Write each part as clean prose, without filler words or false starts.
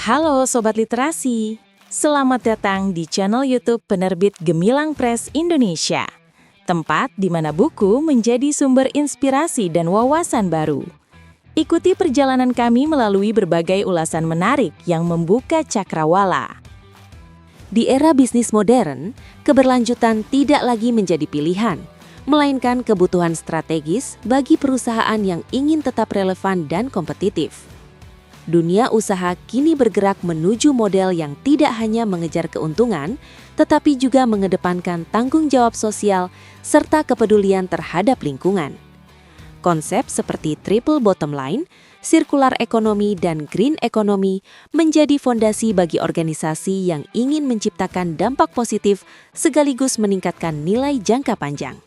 Halo Sobat Literasi, selamat datang di channel YouTube penerbit Gemilang Press Indonesia. Tempat di mana buku menjadi sumber inspirasi dan wawasan baru. Ikuti perjalanan kami melalui berbagai ulasan menarik yang membuka cakrawala. Di era bisnis modern, keberlanjutan tidak lagi menjadi pilihan, melainkan kebutuhan strategis bagi perusahaan yang ingin tetap relevan dan kompetitif. Dunia usaha kini bergerak menuju model yang tidak hanya mengejar keuntungan, tetapi juga mengedepankan tanggung jawab sosial serta kepedulian terhadap lingkungan. Konsep seperti triple bottom line, circular economy, dan green economy menjadi fondasi bagi organisasi yang ingin menciptakan dampak positif sekaligus meningkatkan nilai jangka panjang.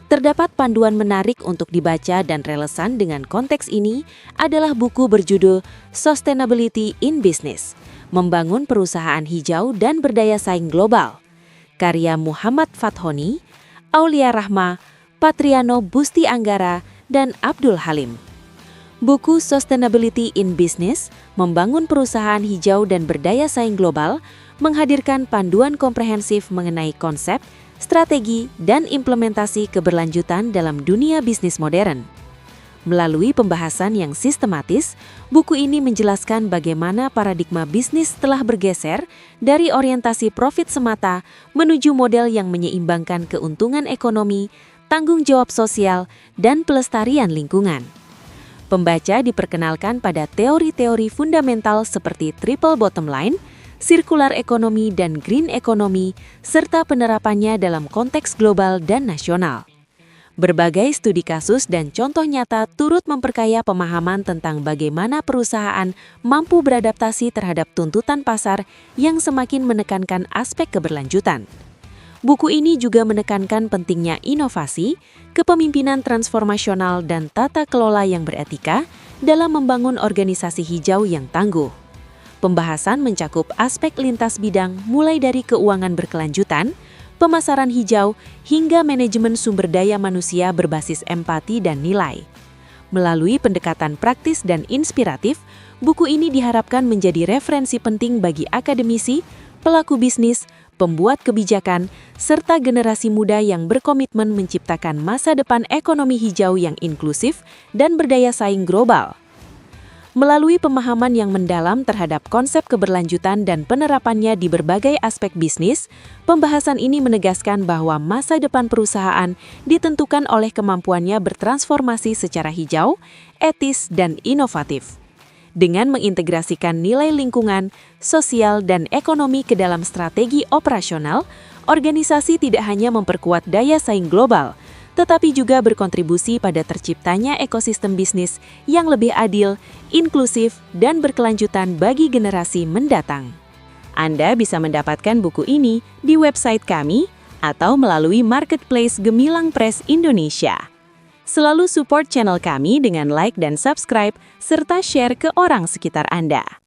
Terdapat panduan menarik untuk dibaca dan relevan dengan konteks ini adalah buku berjudul Sustainability in Business, Membangun Perusahaan Hijau dan Berdaya Saing Global, karya Muhammad Fathoni, Aulia Rahma, Patriano Busti Anggara, dan Abdul Halim. Buku Sustainability in Business, Membangun Perusahaan Hijau dan Berdaya Saing Global menghadirkan panduan komprehensif mengenai konsep, strategi, dan implementasi keberlanjutan dalam dunia bisnis modern. Melalui pembahasan yang sistematis, buku ini menjelaskan bagaimana paradigma bisnis telah bergeser dari orientasi profit semata menuju model yang menyeimbangkan keuntungan ekonomi, tanggung jawab sosial, dan pelestarian lingkungan. Pembaca diperkenalkan pada teori-teori fundamental seperti triple bottom line, circular economy, dan green economy, serta penerapannya dalam konteks global dan nasional. Berbagai studi kasus dan contoh nyata turut memperkaya pemahaman tentang bagaimana perusahaan mampu beradaptasi terhadap tuntutan pasar yang semakin menekankan aspek keberlanjutan. Buku ini juga menekankan pentingnya inovasi, kepemimpinan transformasional, dan tata kelola yang beretika dalam membangun organisasi hijau yang tangguh. Pembahasan mencakup aspek lintas bidang mulai dari keuangan berkelanjutan, pemasaran hijau, hingga manajemen sumber daya manusia berbasis empati dan nilai. Melalui pendekatan praktis dan inspiratif, buku ini diharapkan menjadi referensi penting bagi akademisi, pelaku bisnis, pembuat kebijakan, serta generasi muda yang berkomitmen menciptakan masa depan ekonomi hijau yang inklusif dan berdaya saing global. Melalui pemahaman yang mendalam terhadap konsep keberlanjutan dan penerapannya di berbagai aspek bisnis, pembahasan ini menegaskan bahwa masa depan perusahaan ditentukan oleh kemampuannya bertransformasi secara hijau, etis, dan inovatif. Dengan mengintegrasikan nilai lingkungan, sosial, dan ekonomi ke dalam strategi operasional, organisasi tidak hanya memperkuat daya saing global, tetapi juga berkontribusi pada terciptanya ekosistem bisnis yang lebih adil, inklusif, dan berkelanjutan bagi generasi mendatang. Anda bisa mendapatkan buku ini di website kami atau melalui marketplace Gemilang Press Indonesia. Selalu support channel kami dengan like dan subscribe, serta share ke orang sekitar Anda.